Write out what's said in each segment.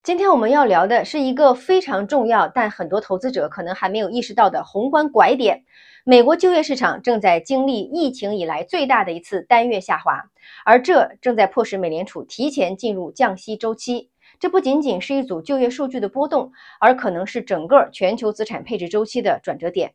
今天我们要聊的是一个非常重要，但很多投资者可能还没有意识到的宏观拐点。美国就业市场正在经历疫情以来最大的一次单月下滑，而这正在迫使美联储提前进入降息周期。这不仅仅是一组就业数据的波动，而可能是整个全球资产配置周期的转折点。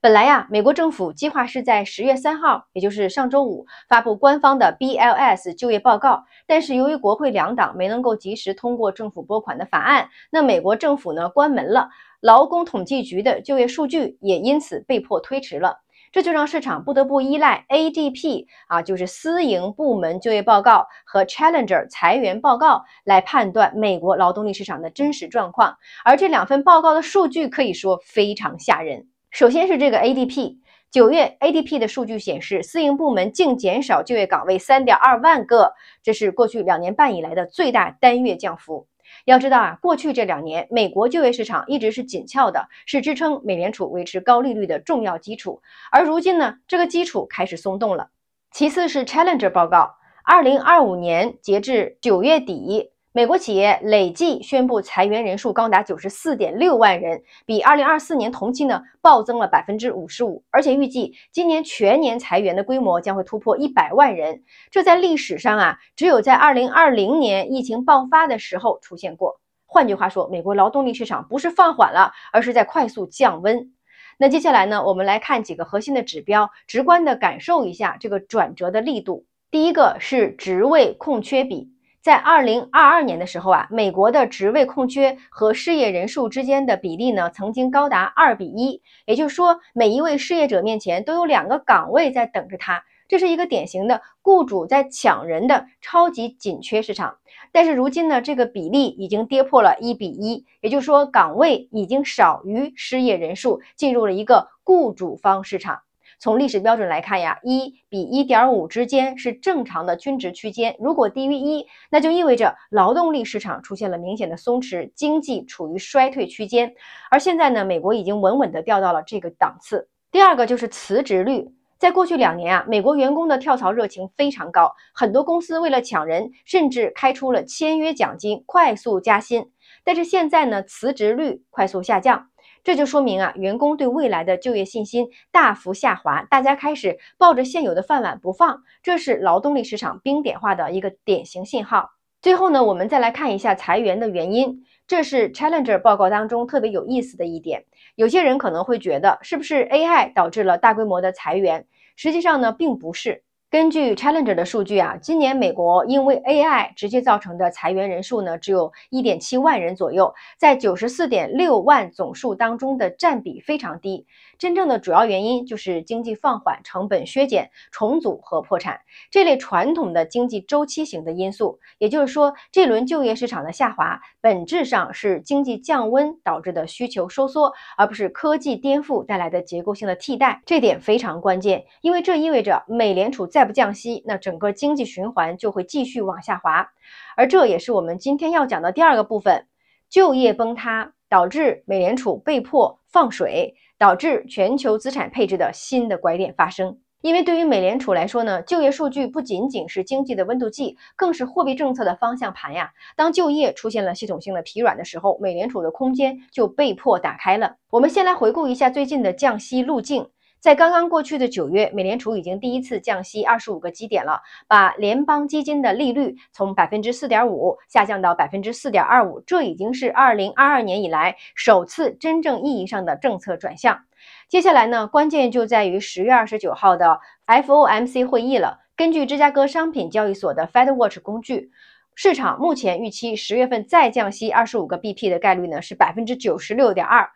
本来美国政府计划是在10月3号，也就是上周五发布官方的 BLS 就业报告，但是由于国会两党没能够及时通过政府拨款的法案，那美国政府关门了，劳工统计局的就业数据也因此被迫推迟了。这就让市场不得不依赖 ADP 就是私营部门就业报告和 Challenger 裁员报告来判断美国劳动力市场的真实状况，而这两份报告的数据可以说非常吓人。首先是这个 ADP， 9月 ADP 的数据显示，私营部门净减少就业岗位 3.2 万个，这是过去2年半以来的最大单月降幅。要知道过去这2年美国就业市场一直是紧俏的，是支撑美联储维持高利率的重要基础，而如今这个基础开始松动了。其次是 Challenger 报告，2025年截至9月底，美国企业累计宣布裁员人数高达 94.6 万人，比2024年同期暴增了 55%， 而且预计今年全年裁员的规模将会突破100万人。这在历史上只有在2020年疫情爆发的时候出现过。换句话说，美国劳动力市场不是放缓了，而是在快速降温。那接下来我们来看几个核心的指标，直观的感受一下这个转折的力度。第一个是职位空缺比。在2022年的时候美国的职位空缺和失业人数之间的比例曾经高达2比1，也就是说每一位失业者面前都有2个岗位在等着他，这是一个典型的雇主在抢人的超级紧缺市场。但是如今这个比例已经跌破了1比1，也就是说岗位已经少于失业人数，进入了一个雇主方市场。从历史标准来看1比 1.5 之间是正常的均值区间，如果低于1，那就意味着劳动力市场出现了明显的松弛，经济处于衰退区间。而现在美国已经稳稳地掉到了这个档次。第二个就是辞职率。在过去2年美国员工的跳槽热情非常高，很多公司为了抢人，甚至开出了签约奖金，快速加薪。但是现在辞职率快速下降，这就说明员工对未来的就业信心大幅下滑，大家开始抱着现有的饭碗不放，这是劳动力市场冰点化的一个典型信号。最后我们再来看一下裁员的原因，这是 Challenger 报告当中特别有意思的一点。有些人可能会觉得是不是 AI 导致了大规模的裁员，实际上并不是。根据 Challenger 的数据今年美国因为 AI 直接造成的裁员人数只有 1.7 万人左右，在 94.6 万总数当中的占比非常低。真正的主要原因就是经济放缓、成本削减、重组和破产这类传统的经济周期型的因素。也就是说，这轮就业市场的下滑本质上是经济降温导致的需求收缩，而不是科技颠覆带来的结构性的替代。这点非常关键，因为这意味着美联储再不降息，那整个经济循环就会继续往下滑。而这也是我们今天要讲的第二个部分，就业崩塌导致美联储被迫放水，导致全球资产配置的新的拐点发生。因为对于美联储来说就业数据不仅仅是经济的温度计，更是货币政策的方向盘当就业出现了系统性的疲软的时候，美联储的空间就被迫打开了。我们先来回顾一下最近的降息路径。在刚刚过去的9月，美联储已经第一次降息25个基点了，把联邦基金的利率从 4.5% 下降到 4.25%， 这已经是2022年以来首次真正意义上的政策转向。接下来关键就在于10月29号的 FOMC 会议了。根据芝加哥商品交易所的 FedWatch 工具，市场目前预期10月份再降息25个 BP 的概率是 96.2%，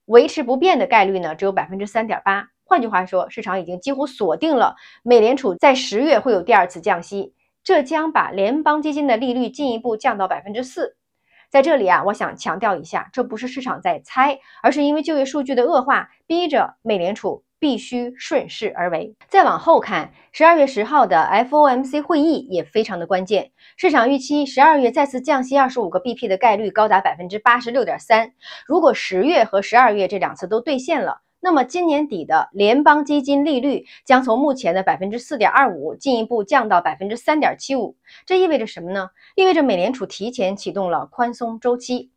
维持不变的概率只有 3.8%。换句话说，市场已经几乎锁定了美联储在10月会有第2次降息，这将把联邦基金的利率进一步降到 4%。在这里我想强调一下，这不是市场在猜，而是因为就业数据的恶化逼着美联储必须顺势而为。再往后看，12月10号的 FOMC 会议也非常的关键，市场预期12月再次降息25个 BP 的概率高达 86.3%。如果10月和12月这2次都兑现了，那么今年底的联邦基金利率将从目前的 4.25% 进一步降到 3.75%。这意味着什么呢？意味着美联储提前启动了宽松周期。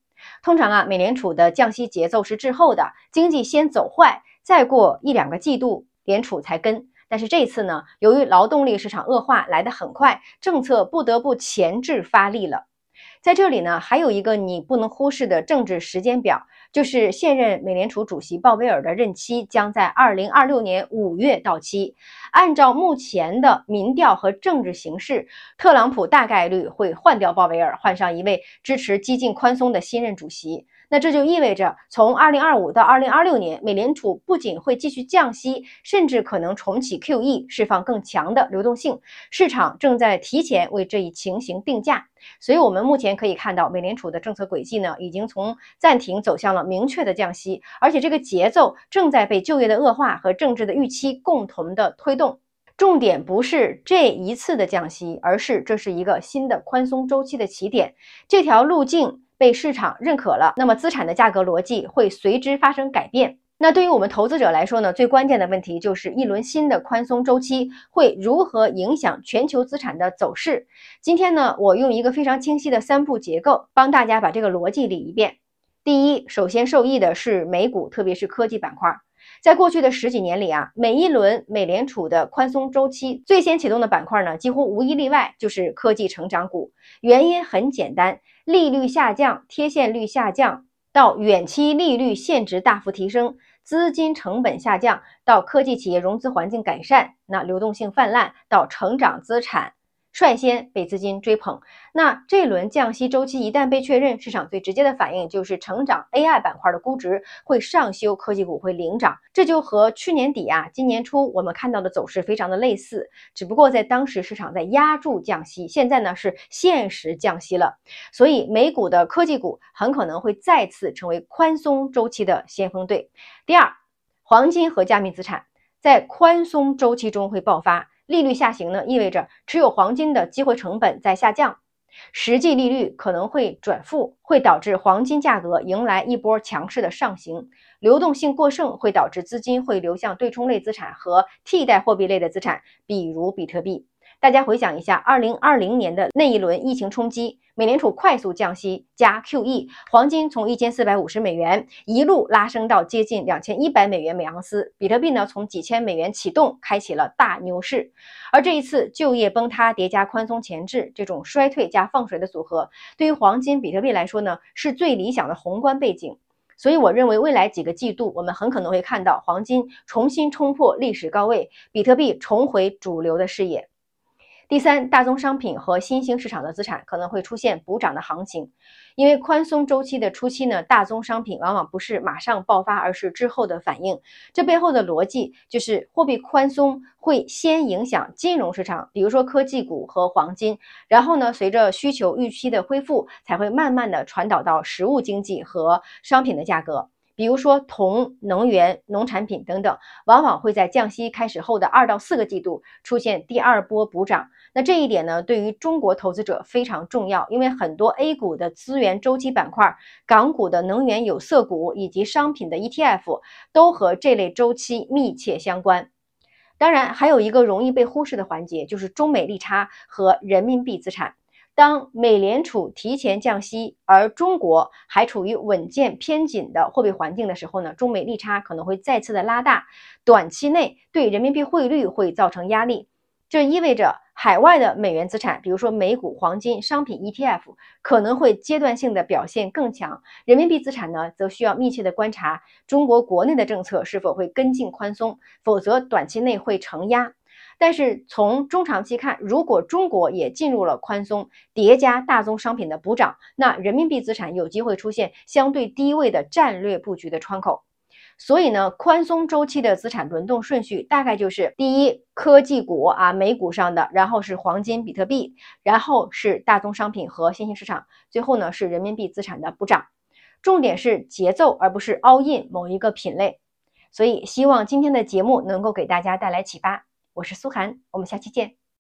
通常美联储的降息节奏是滞后的，经济先走坏，再过1-2个季度，联储才跟。但是这次呢，由于劳动力市场恶化来得很快，政策不得不前置发力了。在这里呢，还有一个你不能忽视的政治时间表，就是现任美联储主席鲍威尔的任期将在2026年5月到期。按照目前的民调和政治形势，特朗普大概率会换掉鲍威尔，换上一位支持激进宽松的新任主席。那这就意味着，从2025到2026年，美联储不仅会继续降息，甚至可能重启 QE， 释放更强的流动性。市场正在提前为这一情形定价。所以我们目前可以看到，美联储的政策轨迹呢，已经从暂停走向了明确的降息，而且这个节奏正在被就业的恶化和政治的预期共同的推动。重点不是这一次的降息，而是这是一个新的宽松周期的起点。这条路径被市场认可了，那么资产的价格逻辑会随之发生改变。那对于我们投资者来说呢，最关键的问题就是一轮新的宽松周期会如何影响全球资产的走势。今天呢，我用一个非常清晰的3步结构帮大家把这个逻辑理一遍。第一，首先受益的是美股，特别是科技板块。在过去的10几年里每一轮美联储的宽松周期最先启动的板块呢，几乎无一例外就是科技成长股。原因很简单，利率下降，贴现率下降，到远期利率现值大幅提升，资金成本下降，到科技企业融资环境改善，那流动性泛滥，到成长资产率先被资金追捧。那这轮降息周期一旦被确认，市场最直接的反应就是成长 AI 板块的估值会上修，科技股会领涨。这就和去年底今年初我们看到的走势非常的类似，只不过在当时市场在压住降息，现在呢是现实降息了。所以美股的科技股很可能会再次成为宽松周期的先锋队。第二，黄金和加密资产在宽松周期中会爆发。利率下行呢，意味着持有黄金的机会成本在下降，实际利率可能会转负，会导致黄金价格迎来一波强势的上行。流动性过剩会导致资金会流向对冲类资产和替代货币类的资产，比如比特币。大家回想一下2020年的那一轮疫情冲击，美联储快速降息加 QE， 黄金从1450美元一路拉升到接近2100美元每盎司，比特币呢从几千美元启动，开启了大牛市。而这一次就业崩塌叠加宽松前置，这种衰退加放水的组合，对于黄金、比特币来说呢，是最理想的宏观背景。所以我认为未来几个季度，我们很可能会看到黄金重新冲破历史高位，比特币重回主流的视野。第三，大宗商品和新兴市场的资产可能会出现补涨的行情，因为宽松周期的初期呢，大宗商品往往不是马上爆发，而是之后的反应。这背后的逻辑就是货币宽松会先影响金融市场，比如说科技股和黄金，然后呢，随着需求预期的恢复，才会慢慢的传导到实物经济和商品的价格。比如说铜、能源、农产品等等，往往会在降息开始后的2到4个季度出现第二波补涨。那这一点呢，对于中国投资者非常重要，因为很多 A 股的资源周期板块、港股的能源有色股以及商品的 ETF 都和这类周期密切相关。当然，还有一个容易被忽视的环节，就是中美利差和人民币资产。当美联储提前降息，而中国还处于稳健偏紧的货币环境的时候呢，中美利差可能会再次的拉大，短期内对人民币汇率会造成压力。这意味着海外的美元资产，比如说美股、黄金、商品 ETF 可能会阶段性的表现更强，人民币资产呢，则需要密切的观察中国国内的政策是否会跟进宽松，否则短期内会承压。但是从中长期看，如果中国也进入了宽松，叠加大宗商品的补涨，那人民币资产有机会出现相对低位的战略布局的窗口。所以呢，宽松周期的资产轮动顺序大概就是第一，科技股美股上的，然后是黄金、比特币，然后是大宗商品和新兴市场，最后呢是人民币资产的补涨。重点是节奏，而不是 all in 某一个品类。所以希望今天的节目能够给大家带来启发。我是苏涵，我们下期见。